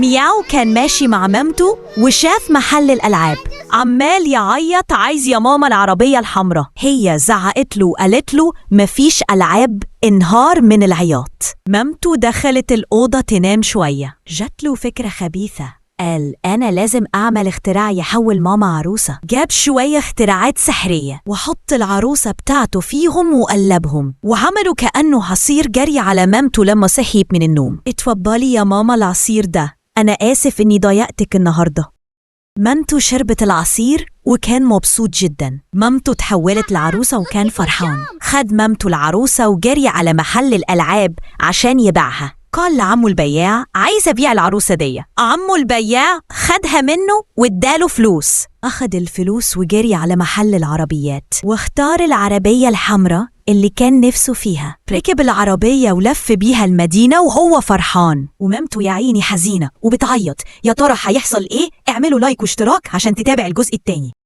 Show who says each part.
Speaker 1: مياو كان ماشي مع مامته وشاف محل الألعاب عمال يعيط عايز يا ماما العربية الحمراء. هي زعقت له وقالت له مفيش ألعاب، انهار من العياط. مامته دخلت الأوضة تنام شوية، جات له فكرة خبيثة. قال أنا لازم أعمل اختراع يحول ماما عروسة. جاب شوية اختراعات سحرية وحط العروسة بتاعته فيهم وقلبهم وعملوا كأنه عصير جري على مامته لما صحيت من النوم. اتفضلي يا ماما العصير ده، أنا آسف إني ضايقتك النهاردة. مامته شربت العصير وكان مبسوط جدا. مامته تحولت العروسة وكان فرحان. خد مامته العروسة وجري على محل الألعاب عشان يبيعها. قال لعمه البياع عايز أبيع العروسة دي. عمه البياع خدها منه واداله فلوس. أخد الفلوس وجري على محل العربيات واختار العربية الحمراء اللي كان نفسه فيها. ركب العربية ولف بيها المدينة وهو فرحان، ومامته يا عيني حزينة وبتعيط. يا ترى هيحصل ايه؟ اعملوا لايك واشتراك عشان تتابع الجزء التاني.